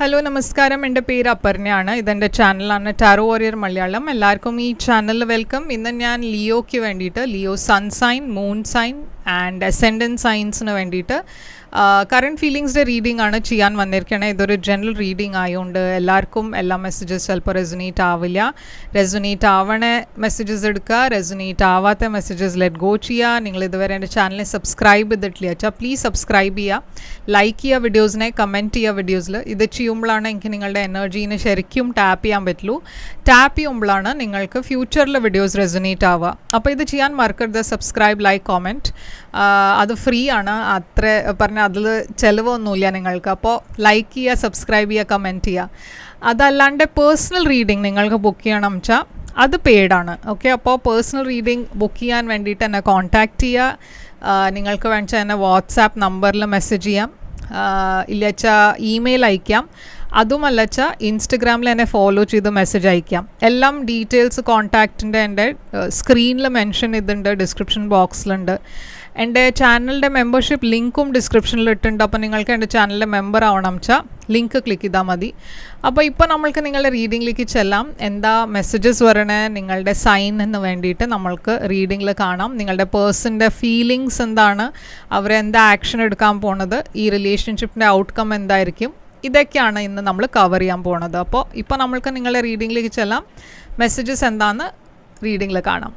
Hello നമസ്കാരം, എൻ്റെ പേര് അപർണയാണ്. ഇതെൻ്റെ ചാനലാണ് ടാരോ വാരിയർ മലയാളം. എല്ലാവർക്കും ഈ ചാനലിൽ വെൽക്കം. ഇന്ന് ഞാൻ ലിയോയ്ക്ക് വേണ്ടിയിട്ട്, Leo sun sign, moon sign and ascendant സൈൻസിന് വേണ്ടിയിട്ട് കറണ്ട് ഫീലിങ്സിൻ്റെ റീഡിംഗ് ആണ് ചെയ്യാൻ വന്നിരിക്കണേ. ഇതൊരു ജനറൽ റീഡിംഗ് ആയതുകൊണ്ട് എല്ലാവർക്കും എല്ലാ മെസ്സേജസ് ചിലപ്പോൾ റെസൊനേറ്റ് ആവില്ല. റെസൊനേറ്റ് ആവണ മെസ്സേജസ് എടുക്കുക, റെസൊനേറ്റ് ആവാത്ത മെസ്സേജസ് ലെറ്റ് ഗോ ചെയ്യുക. നിങ്ങൾ ഇതുവരെ എൻ്റെ ചാനലിനെ സബ്സ്ക്രൈബ് ചെയ്തിട്ടില്ല വെച്ചാൽ പ്ലീസ് സബ്സ്ക്രൈബ് ചെയ്യുക, ലൈക്ക് ചെയ്യുക വീഡിയോസിനെ, കമൻറ്റ് ചെയ്യുക വീഡിയോസിൽ. ഇത് ചെയ്യുമ്പോഴാണ് എനിക്ക് നിങ്ങളുടെ എനർജീനെ ശരിക്കും ടാപ്പ് ചെയ്യാൻ പറ്റുള്ളൂ. ടാപ്പ് ചെയ്യുമ്പോഴാണ് നിങ്ങൾക്ക് ഫ്യൂച്ചറിൽ വീഡിയോസ് റെസൊനേറ്റ് ആവുക. അപ്പോൾ ഇത് ചെയ്യാൻ മറക്കരുത്. Subscribe, like, comment. അത് ഫ്രീ ആണ്. അത്ര പറഞ്ഞാൽ അതിൽ ചിലവൊന്നുമില്ല നിങ്ങൾക്ക്. അപ്പോൾ ലൈക്ക് ചെയ്യുക, സബ്സ്ക്രൈബ് ചെയ്യുക, കമൻറ്റ് ചെയ്യുക. അതല്ലാണ്ട് പേഴ്സണൽ റീഡിംഗ് നിങ്ങൾക്ക് ബുക്ക് ചെയ്യണം വെച്ചാൽ അത് പെയ്ഡാണ്. ഓക്കെ, അപ്പോൾ പേഴ്സണൽ റീഡിംഗ് ബുക്ക് ചെയ്യാൻ വേണ്ടിയിട്ട് എന്നെ കോൺടാക്റ്റ് ചെയ്യുക. നിങ്ങൾക്ക് വേണമെച്ചാൽ എന്നെ വാട്സാപ്പ് നമ്പറിൽ മെസ്സേജ് ചെയ്യാം, ഇല്ലച്ചാൽ ഇമെയിൽ അയക്കാം. അതുമല്ലച്ചാൽ ഇൻസ്റ്റഗ്രാമിൽ എന്നെ ഫോളോ ചെയ്ത് മെസ്സേജ് അയക്കാം. എല്ലാം ഡീറ്റെയിൽസ് കോൺടാക്റ്റിൻ്റെ എൻ്റെ സ്ക്രീനിൽ മെൻഷൻ ചെയ്തിട്ടുണ്ട്, ഡിസ്ക്രിപ്ഷൻ ബോക്സിലുണ്ട്. എൻ്റെ ചാനലിൻ്റെ മെമ്പർഷിപ്പ് ലിങ്കും ഡിസ്ക്രിപ്ഷനിൽ ഇട്ടുണ്ട്. അപ്പോൾ നിങ്ങൾക്ക് എൻ്റെ ചാനലിൻ്റെ മെമ്പർ ആവണം വെച്ചാൽ ലിങ്ക് ക്ലിക്ക് ചെയ്താൽ മതി. അപ്പോൾ ഇപ്പോൾ നമ്മൾക്ക് നിങ്ങളുടെ റീഡിങ്ങിലേക്ക് ചെല്ലാം. എന്താ മെസ്സേജസ് വരണേ, നിങ്ങളുടെ സൈനിന് വേണ്ടിയിട്ട് നമ്മൾക്ക് റീഡിങ്ങിൽ കാണാം. നിങ്ങളുടെ പേഴ്സൻ്റെ ഫീലിങ്സ് എന്താണ്, അവരെന്താ ആക്ഷൻ എടുക്കാൻ പോണത്, ഈ റിലേഷൻഷിപ്പിൻ്റെ ഔട്ട്കം എന്തായിരിക്കും, ഇതൊക്കെയാണ് ഇന്ന് നമ്മൾ കവർ ചെയ്യാൻ പോണത്. അപ്പോൾ ഇപ്പോൾ നമ്മൾക്ക് നിങ്ങളുടെ റീഡിങ്ങിലേക്ക് ചെല്ലാം. മെസ്സേജസ് എന്താണെന്ന് റീഡിങ്ങിൽ കാണാം.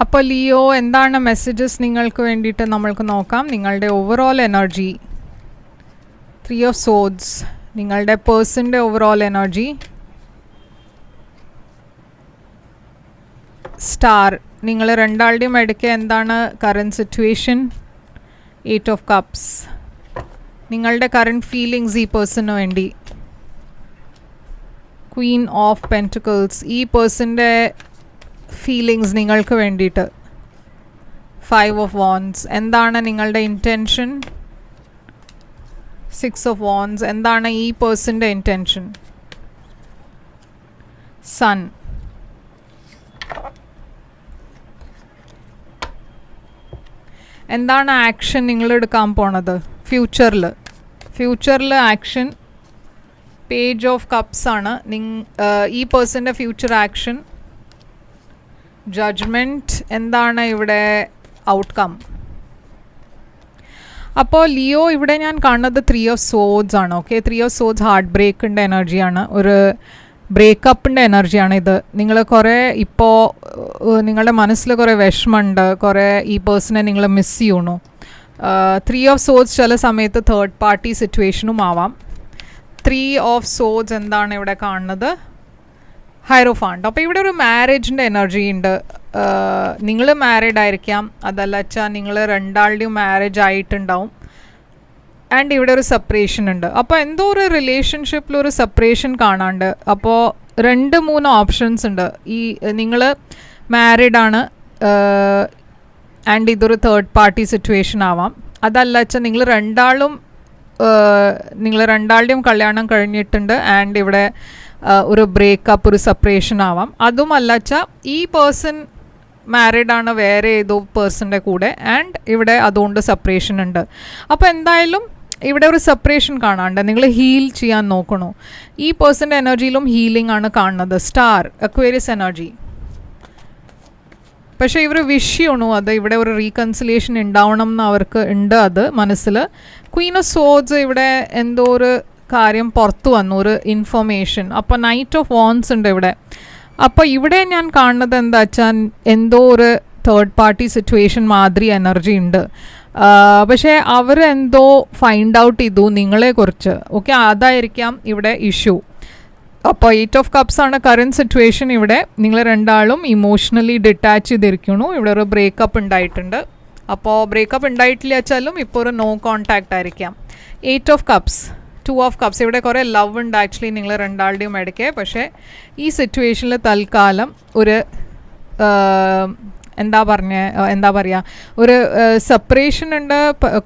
അപ്പോൾ ലിയോ, എന്താണ് മെസ്സേജസ് നിങ്ങൾക്ക് വേണ്ടിയിട്ട് നമ്മൾക്ക് നോക്കാം. നിങ്ങളുടെ ഓവറോൾ എനർജി, 3 of Swords, നിങ്ങളുടെ പേഴ്സൻ്റെ ഓവറോൾ എനർജി, സ്റ്റാർ, നിങ്ങൾ രണ്ടാളുടെയും ഇടയ്ക്ക് എന്താണ് കറൻറ്റ് സിറ്റുവേഷൻ, 8 of Cups, നിങ്ങളുടെ കറൻറ്റ് ഫീലിങ്സ് ഈ പേഴ്സണിന് വേണ്ടി, Queen of Pentacles, ഈ പേഴ്സൻ്റെ ഫീലിങ്സ് നിങ്ങൾക്ക് വേണ്ടിയിട്ട്, 5 of Wands, എന്താണ് നിങ്ങളുടെ ഇൻറ്റൻഷൻ, 6 of Wands, എന്താണ് ഈ പേഴ്സൻ്റെ ഇൻറ്റൻഷൻ, സൺ, എന്താണ് ആക്ഷൻ നിങ്ങൾ എടുക്കാൻ പോണത് ഫ്യൂച്ചറിൽ ആക്ഷൻ, പേജ് ഓഫ് കപ്സ് ആണ് ഈ പേഴ്സൻ്റെ ഫ്യൂച്ചർ ആക്ഷൻ, ജഡ്ജ്മെൻറ്റ്, എന്താണ് ഇവിടെ ഔട്ട്കം. അപ്പോൾ ലിയോ, ഇവിടെ ഞാൻ കാണുന്നത് 3 of Swords ആണ്. ഓക്കെ, 3 of Swords ഹാർട്ട് ബ്രേക്കിൻ്റെ എനർജിയാണ്, ഒരു ബ്രേക്കപ്പിൻ്റെ എനർജിയാണ് ഇത്. നിങ്ങൾ കുറേ ഇപ്പോൾ നിങ്ങളുടെ മനസ്സിൽ കുറേ വിഷമമുണ്ട്, കുറേ ഈ പേഴ്സണെ നിങ്ങൾ മിസ് ചെയ്യണു. 3 of Swords ചില സമയത്ത് തേർഡ് പാർട്ടി സിറ്റുവേഷനും ആവാം. 3 of Swords എന്താണ് ഇവിടെ കാണുന്നത്, ഹൈറോഫാണ്ട്. അപ്പോൾ ഇവിടെ ഒരു മാരേജിൻ്റെ എനർജി ഉണ്ട്. നിങ്ങൾ മാരീഡ് ആയിരിക്കാം, അതല്ല വെച്ചാൽ നിങ്ങൾ രണ്ടാളുടെയും മാരേജ് ആയിട്ടുണ്ടാവും. ആൻഡ് ഇവിടെ ഒരു സെപ്പറേഷൻ ഉണ്ട്. അപ്പോൾ എന്തോ ഒരു റിലേഷൻഷിപ്പിൽ ഒരു സെപ്പറേഷൻ കാണാണ്ട്. അപ്പോൾ 2-3 ഓപ്ഷൻസ് ഉണ്ട്. ഈ നിങ്ങൾ മാരീഡ് ആണ് ആൻഡ് ഇതൊരു തേർഡ് പാർട്ടി സിറ്റുവേഷൻ ആവാം. അതല്ല വെച്ചാൽ നിങ്ങൾ രണ്ടാളുടെയും കല്യാണം കഴിഞ്ഞിട്ടുണ്ട് ആൻഡ് ഇവിടെ ഒരു ബ്രേക്കപ്പ്, ഒരു സെപ്പറേഷൻ ആവാം. അതുമല്ല വെച്ചാൽ ഈ പേഴ്സൺ മാരീഡ് ആണ് വേറെ ഏതോ പേഴ്സൻ്റെ കൂടെ ആൻഡ് ഇവിടെ അതുകൊണ്ട് സെപ്പറേഷൻ ഉണ്ട്. അപ്പോൾ എന്തായാലും ഇവിടെ ഒരു സെപ്പറേഷൻ കാണാണ്ട് നിങ്ങൾ ഹീൽ ചെയ്യാൻ നോക്കണു. ഈ പേഴ്സൻ്റെ എനർജിയിലും ഹീലിംഗ് ആണ് കാണുന്നത്. Star, Aquarius energy. പക്ഷേ ഇവർ വിഷ് ചെയ്യണു അത് ഇവിടെ ഒരു റീകൺസിലിയേഷൻ ഉണ്ടാവണം എന്ന് അവർക്ക് ഉണ്ട് അത് മനസ്സിൽ. ക്വീൻ ഓഫ് സോഡ്സ്, ഇവിടെ എന്തോ ഒരു കാര്യം പുറത്തു വന്നു, ഒരു ഇൻഫർമേഷൻ. അപ്പോൾ നൈറ്റ് ഓഫ് വാൻസ് ഉണ്ട് ഇവിടെ. അപ്പോൾ ഇവിടെ ഞാൻ കാണുന്നത് എന്താ വെച്ചാൽ എന്തോ ഒരു തേർഡ് പാർട്ടി സിറ്റുവേഷൻ മാതിരി എനർജി ഉണ്ട്. പക്ഷേ അവരെന്തോ ഫൈൻഡ് ഔട്ട് ചെയ്തു നിങ്ങളെക്കുറിച്ച്. ഓക്കെ, അതായിരിക്കാം ഇവിടെ ഇഷ്യൂ. അപ്പോൾ 8 of Cups ആണ് കറൻറ്റ് സിറ്റുവേഷൻ. ഇവിടെ നിങ്ങൾ രണ്ടാളും ഇമോഷണലി ഡിറ്റാച്ച് ചെയ്തിരിക്കണു. ഇവിടെ ഒരു ബ്രേക്കപ്പ് ഉണ്ടായിട്ടുണ്ട്. അപ്പോൾ ബ്രേക്കപ്പ് ഉണ്ടായിട്ടില്ല വെച്ചാലും ഇപ്പോൾ ഒരു നോ കോൺടാക്റ്റ് ആയിരിക്കാം. 8 of Cups, 2 of Cups, ഇവിടെ കുറേ ലവ് ഉണ്ട് ആക്ച്വലി നിങ്ങൾ രണ്ടാളുടെയും ഇടയ്ക്ക്. പക്ഷേ ഈ സിറ്റുവേഷനിൽ തൽക്കാലം ഒരു എന്താ പറയുക, ഒരു സെപ്പറേഷൻ ഉണ്ട്,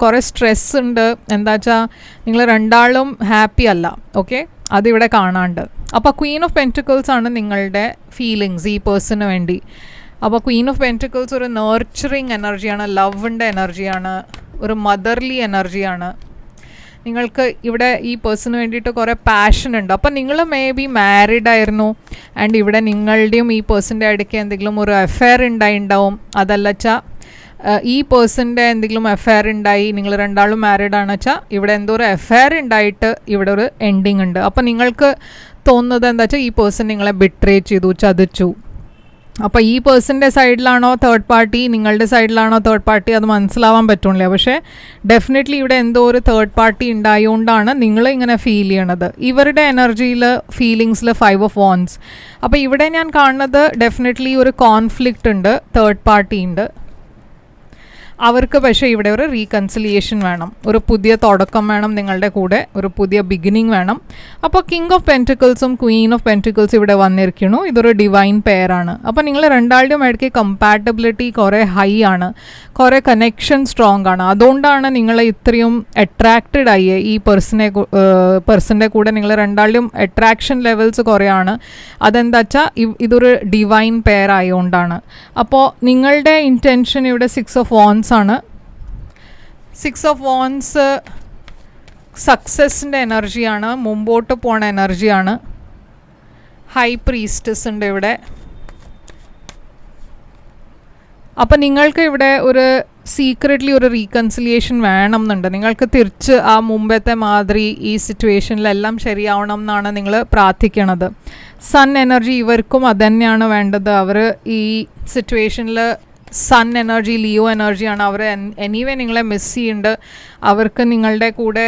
കുറേ സ്ട്രെസ് ഉണ്ട്. എന്താ വെച്ചാൽ നിങ്ങൾ രണ്ടാളും ഹാപ്പി അല്ല. ഓക്കെ, അതിവിടെ കാണാണ്ട്. അപ്പോൾ ക്വീൻ ഓഫ് പെൻറ്റിക്കിൾസ് ആണ് നിങ്ങളുടെ ഫീലിങ്സ് ഈ പേഴ്സണിന് വേണ്ടി. അപ്പോൾ ക്വീൻ ഓഫ് പെൻറ്റിക്കിൾസ് ഒരു നേർച്ചറിങ് എനർജിയാണ്, ലവിൻ്റെ എനർജിയാണ്, ഒരു മദർലി എനർജിയാണ്. നിങ്ങൾക്ക് ഇവിടെ ഈ പേഴ്സണ് വേണ്ടിയിട്ട് കുറേ പാഷൻ ഉണ്ട്. അപ്പം നിങ്ങൾ മേ ബി മാരീഡ് ആയിരുന്നു ആൻഡ് ഇവിടെ നിങ്ങളുടെയും ഈ പേഴ്സൻ്റെ ഇടയ്ക്ക് എന്തെങ്കിലും ഒരു അഫെയർ ഉണ്ടാവും. അതല്ലച്ചാൽ ഈ പേഴ്സൻ്റെ എന്തെങ്കിലും അഫെയർ ഉണ്ടായി, നിങ്ങൾ രണ്ടാളും മാരീഡ് ആണെന്ന് വെച്ചാൽ ഇവിടെ എന്തോ ഒരു അഫെയർ ഉണ്ടായിട്ട് ഇവിടെ ഒരു എൻഡിങ് ഉണ്ട്. അപ്പം നിങ്ങൾക്ക് തോന്നുന്നത് എന്താ വെച്ചാൽ ഈ പേഴ്സൺ നിങ്ങളെ ബിട്രേ ചെയ്തു, ചതിച്ചു. അപ്പോൾ ഈ പേഴ്സൻ്റെ സൈഡിലാണോ തേർഡ് പാർട്ടി, നിങ്ങളുടെ സൈഡിലാണോ തേർഡ് പാർട്ടി, അത് മനസ്സിലാവാൻ പറ്റുന്നില്ല. പക്ഷേ ഡെഫിനറ്റ്ലി ഇവിടെ എന്തോ ഒരു തേർഡ് പാർട്ടി ഉണ്ടായതുകൊണ്ടാണ് നിങ്ങൾ ഇങ്ങനെ ഫീൽ ചെയ്യണത്. ഇവരുടെ എനർജിയിൽ, ഫീലിങ്സിൽ 5 of Wands. അപ്പോൾ ഇവിടെ ഞാൻ കാണുന്നത് ഡെഫിനറ്റ്ലി ഒരു കോൺഫ്ലിക്റ്റ് ഉണ്ട്, തേർഡ് പാർട്ടി ഉണ്ട് അവർക്ക്. പക്ഷേ ഇവിടെ ഒരു റീകൺസിലിയേഷൻ വേണം, ഒരു പുതിയ തുടക്കം വേണം, നിങ്ങളുടെ കൂടെ ഒരു പുതിയ ബിഗിനിങ് വേണം. അപ്പോൾ കിങ് ഓഫ് പെൻറ്റിക്കിൾസും ക്വീൻ ഓഫ് പെൻറ്റിക്കിൾസ് ഇവിടെ വന്നിരിക്കുന്നു. ഇതൊരു ഡിവൈൻ പെയറാണ്. അപ്പോൾ നിങ്ങൾ രണ്ടാളുടെയും ഇടയ്ക്ക് കമ്പാറ്റബിലിറ്റി കുറേ ഹൈ ആണ്, കുറേ കണക്ഷൻ സ്ട്രോങ് ആണ്. അതുകൊണ്ടാണ് നിങ്ങൾ ഇത്രയും അട്രാക്റ്റഡ് ആയി ഈ പേഴ്സൻ്റെ കൂടെ. നിങ്ങൾ രണ്ടാളുടെയും അട്രാക്ഷൻ ലെവൽസ് കുറേയാണ്. അതെന്താ വെച്ചാൽ ഇതൊരു ഡിവൈൻ പെയർ ആയതുകൊണ്ടാണ്. അപ്പോൾ നിങ്ങളുടെ ഇൻറ്റൻഷൻ ഇവിടെ 6 of Wands ആണ്. 6 of Wands സക്സസിൻ്റെ എനർജിയാണ്, മുമ്പോട്ട് പോണ എനർജിയാണ്. ഹൈ പ്രീസ്റ്റസ് ഉണ്ട് ഇവിടെ. അപ്പം നിങ്ങൾക്ക് ഇവിടെ ഒരു സീക്രറ്റ്ലി ഒരു റീകൺസിലിയേഷൻ വേണം എന്നുണ്ട്. നിങ്ങൾക്ക് തിരിച്ച് ആ മുമ്പത്തെ മാതിരി ഈ സിറ്റുവേഷനിലെല്ലാം ശരിയാവണം എന്നാണ് നിങ്ങൾ പ്രാർത്ഥിക്കണത്. സൺ എനർജി ഇവർക്കും അതുതന്നെയാണ് വേണ്ടത്. അവർ ഈ സിറ്റുവേഷനിൽ സൺ എനർജി, ലിയോ എനർജിയാണ്. അവർ എനിവേ നിങ്ങളെ മിസ് ചെയ്യുന്നുണ്ട്. അവർക്ക് നിങ്ങളുടെ കൂടെ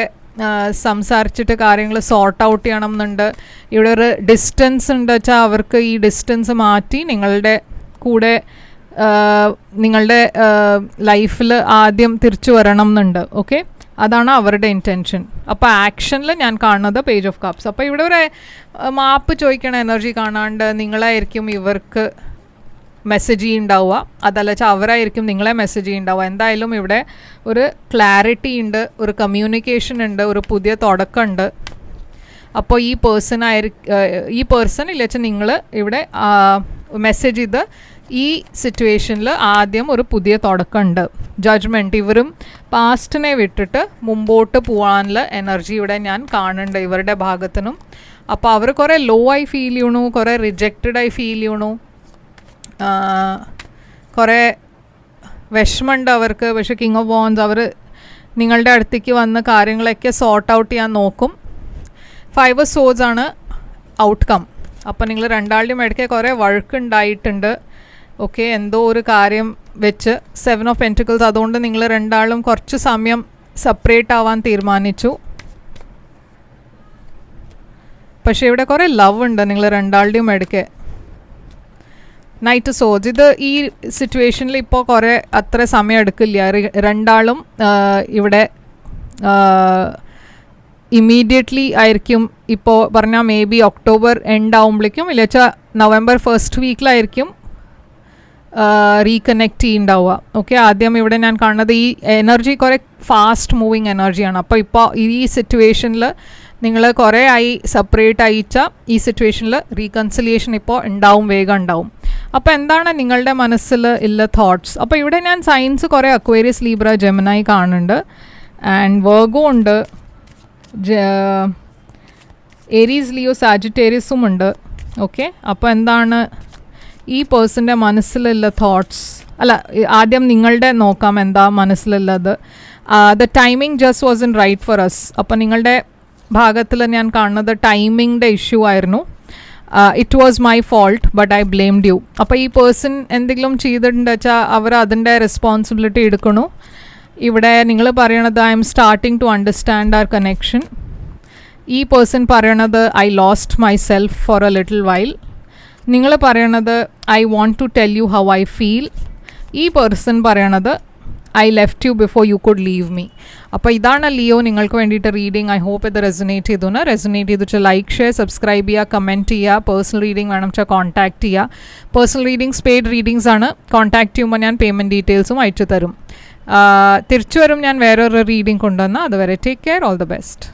സംസാരിച്ചിട്ട് കാര്യങ്ങൾ സോർട്ട് ഔട്ട് ചെയ്യണം എന്നുണ്ട്. ഇവിടെ ഒരു ഡിസ്റ്റൻസ് ഉണ്ട് വെച്ചാൽ അവർക്ക് ഈ ഡിസ്റ്റൻസ് മാറ്റി നിങ്ങളുടെ കൂടെ നിങ്ങളുടെ ലൈഫിൽ ആദ്യം തിരിച്ചു വരണം എന്നുണ്ട്. ഓക്കെ, അതാണ് അവരുടെ ഇൻറ്റൻഷൻ. അപ്പോൾ ആക്ഷനിൽ ഞാൻ കാണുന്നത് പേജ് ഓഫ് കപ്സ്. അപ്പോൾ ഇവിടെ ഒരു മാപ്പ് ചോദിക്കണ എനർജി കാണാണ്ട് നിങ്ങളായിരിക്കും ഇവർക്ക് മെസ്സേജ് ചെയ്യുന്നുണ്ടാവുക, അതല്ല വെച്ചാൽ അവരായിരിക്കും നിങ്ങളെ മെസ്സേജ് ചെയ്യുന്നുണ്ടാവുക. എന്തായാലും ഇവിടെ ഒരു ക്ലാരിറ്റി ഉണ്ട്, ഒരു കമ്മ്യൂണിക്കേഷൻ ഉണ്ട്, ഒരു പുതിയ തുടക്കമുണ്ട്. അപ്പോൾ ഈ പേഴ്സൺ ഇല്ല വെച്ചാൽ നിങ്ങൾ ഇവിടെ മെസ്സേജ് ചെയ്ത് ഈ സിറ്റുവേഷനിൽ ആദ്യം ഒരു പുതിയ തുടക്കമുണ്ട്. ജഡ്ജ്മെൻറ്റ്, ഇവരും പാസ്റ്റിനെ വിട്ടിട്ട് മുമ്പോട്ട് പോകാനുള്ള എനർജി ഇവിടെ ഞാൻ കാണുന്നുണ്ട് ഇവരുടെ ഭാഗത്തിനും. അപ്പോൾ അവർ കുറേ ലോ ആയി ഫീൽ ചെയ്യണു, കുറേ റിജക്റ്റഡായി ഫീൽ ചെയ്യണു, കുറേ വിഷമമുണ്ട് അവർക്ക്. പക്ഷേ കിങ് ഓഫ് വാൻസ് അവർ നിങ്ങളുടെ അടുത്തേക്ക് വന്ന് കാര്യങ്ങളൊക്കെ സോർട്ട് ഔട്ട് ചെയ്യാൻ നോക്കും. 5 of Swords ആണ് ഔട്ട്കം. അപ്പോൾ നിങ്ങൾ രണ്ടാളുടെയും ഇടയ്ക്ക് കുറേ വഴക്കുണ്ടായിട്ടുണ്ട്. ഓക്കെ, എന്തോ ഒരു കാര്യം വെച്ച് 7 of Pentacles. അതുകൊണ്ട് നിങ്ങൾ രണ്ടാളും കുറച്ച് സമയം സെപ്പറേറ്റ് ആവാൻ തീരുമാനിച്ചു. പക്ഷേ ഇവിടെ കുറേ ലവ് ഉണ്ട് നിങ്ങൾ രണ്ടാളുടെയും ഇടയ്ക്ക്. നൈറ്റ് സോഡ്സ്, ഇത് ഈ സിറ്റുവേഷനിൽ ഇപ്പോൾ കുറേ അത്ര സമയം എടുക്കില്ല. രണ്ടാളും ഇവിടെ ഇമ്മീഡിയറ്റ്ലി ആയിരിക്കും. ഇപ്പോൾ പറഞ്ഞാൽ മേ ബി ഒക്ടോബർ എൻഡ് ആവുമ്പോഴേക്കും ഇല്ലെച്ചാൽ നവംബർ 1st വീക്കിലായിരിക്കും റീകണക്റ്റ് ചെയ്യുന്നുണ്ടാവുക. ഓക്കെ, ആദ്യം ഇവിടെ ഞാൻ കാണുന്നത് ഈ എനർജി കുറേ ഫാസ്റ്റ് മൂവിങ് എനർജിയാണ്. അപ്പോൾ ഇപ്പോൾ ഈ സിറ്റുവേഷനിൽ നിങ്ങൾ കുറേ ആയി സെപ്പറേറ്റ് അയച്ചാൽ ഈ സിറ്റുവേഷനിൽ റീകൺസിലിയേഷൻ ഇപ്പോൾ ഉണ്ടാവും, വേഗം ഉണ്ടാവും. അപ്പോൾ എന്താണ് നിങ്ങളുടെ മനസ്സിൽ ഉള്ള തോട്ട്സ്? അപ്പോൾ ഇവിടെ ഞാൻ സൈൻസ് കുറേ അക്വേറിയസ്, ലീബ്ര, ജെമിനായി കാണുന്നുണ്ട്. ആൻഡ് വെർഗോ ഉണ്ട്, ഏരീസ്, ലിയോ, സാജിറ്റേറിയസും ഉണ്ട്. ഓക്കെ, അപ്പോൾ എന്താണ് ഈ പേഴ്സൻ്റെ മനസ്സിലുള്ള തോട്ട്സ്? അല്ല, ആദ്യം നിങ്ങളുടെ നോക്കാം എന്താ മനസ്സിലുള്ളത്. The timing just was in right for us. അപ്പോൾ നിങ്ങളുടെ ഭാഗത്തിൽ ഞാൻ കാണുന്നത് ടൈമിങ്ങിൻ്റെ ഇഷ്യൂ ആയിരുന്നു. It was my fault but I blamed you. അപ്പോൾ ഈ പേഴ്സൺ എന്തെങ്കിലും ചെയ്തിട്ടുണ്ട് വെച്ചാൽ അവർ അതിൻ്റെ റെസ്പോൺസിബിലിറ്റി എടുക്കണു. ഇവിടെ നിങ്ങൾ പറയണത് I'm starting to understand our connection. ഈ പേഴ്സൺ പറയണത് I lost myself for a little while. നിങ്ങൾ പറയണത് I want to tell you how I feel. ഈ പേഴ്സൺ പറയണത് I left you before you could leave me. അപ്പോൾ ഇതാണ് Leo നിങ്ങൾക്ക് വേണ്ടിയിട്ട് റീഡിങ്. ഐ ഹോപ്പ് ഇത് റെസൊനേറ്റ് ചെയ്തു. റെസൊനേറ്റ് ചെയ്തിട്ട് ലൈക്ക്, ഷെയർ, സബ്സ്ക്രൈബ് ചെയ്യുക, കമൻറ്റ് ചെയ്യുക. പേഴ്സണൽ റീഡിംഗ് വേണം വെച്ചാൽ കോൺടാക്റ്റ് ചെയ്യുക. പേഴ്സണൽ റീഡിങ്സ് പെയ്ഡ് റീഡിങ്സ് ആണ്. കോൺടാക്റ്റ് ചെയ്യുമ്പോൾ ഞാൻ പേയ്മെൻറ്റ് ഡീറ്റെയിൽസും അയച്ചു തരും. തിരിച്ചു വരും ഞാൻ വേറൊരു റീഡിംഗ് കൊണ്ടുവന്നാൽ. അതുവരെ take care, all the best.